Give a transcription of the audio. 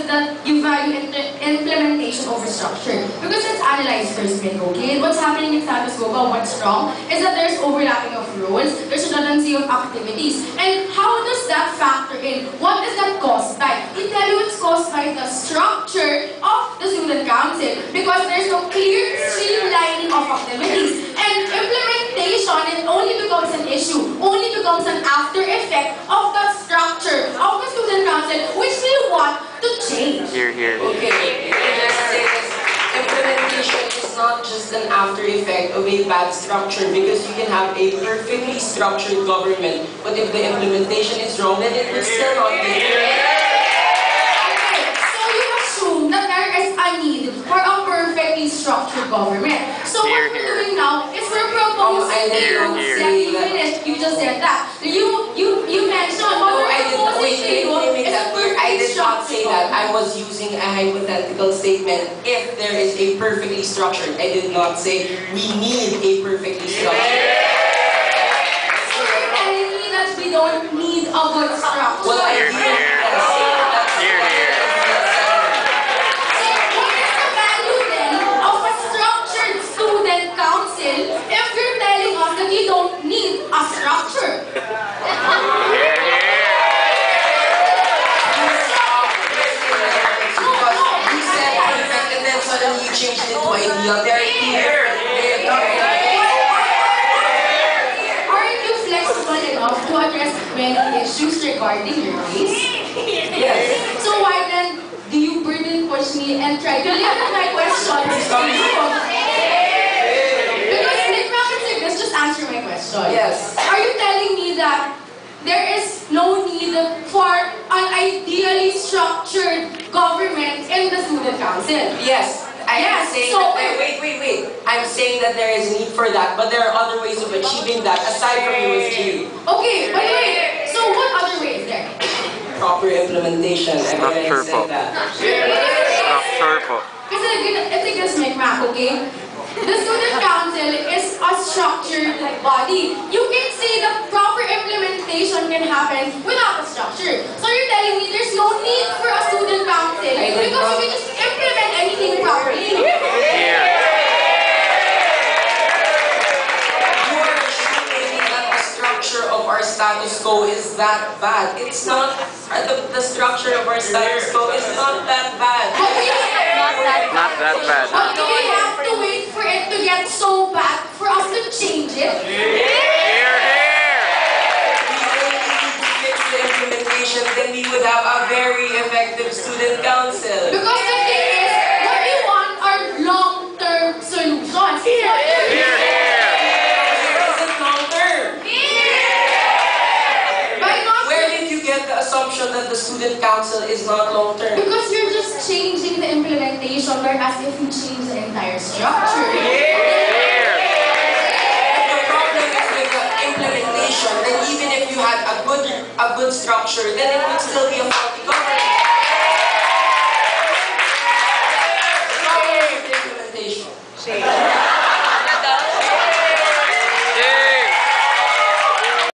that you value implementation over structure. Because let's analyze first, okay? What's happening in status quo, what's wrong, is that there's overlapping of roles, there's redundancy of activities. And how does that factor in? What is that caused by? I tell you it's caused by the structure of the student council, because there's no clear streamlining of activities. And implementation, it only becomes an issue, only becomes an after effect of the structure of the student council, which we want to change. Here. Okay, let's say this. Implementation is not just an after effect of a bad structure, because you can have a perfectly structured government, but if the implementation is wrong, then it will still not be. So you assume that there is a need for a perfectly structured government. So what we're doing now is we're proposing you just said that. You mentioned what we're proposing to do is a I perfectly did not structured say that. I government. was using a hypothetical statement. If there is a perfectly structured, I did not say we need a perfectly structured. So you're telling me that we don't need a good structure? Well, I didn't say that. So what is the value then of a structured student council if you're telling us that you don't need a structure? You said perfect and then suddenly you changed it to ideal. There are two different ways. Aren't you flexible enough to address many issues regarding your race? Yes. So why then do you burden push me and try to limit my questions to you? Because Nick Rapids, just answer my question. Yes. Are you telling me that there is no need for an ideally structured government in the student council? Yes. I am saying so that wait. I'm saying that there is a need for that, but there are other ways of achieving that aside from USG. Okay, but wait. So what other way is there? Proper implementation. I already said that. Structure po. Kasi I think it's Mac, okay? The student council is a structured body. You can say the proper implementation can happen without a structure. So you're telling me there's no need for a student council because you can just implement anything properly. You are assuming that the structure of our status quo is that bad. It's not. The structure of our status quo is not that bad. Not that bad. But do we have to wait for it to get so bad for us to change it? We only need to fix the implementation, then we would have a very effective student council. Because the thing is, what we want are long-term solutions. Where did you get the assumption that the student council is not long-term? Because you're just changing the implementation, whereas if you change the entire structure. The problem is with the implementation, then even if you had a good structure, then it would still be a faulty government.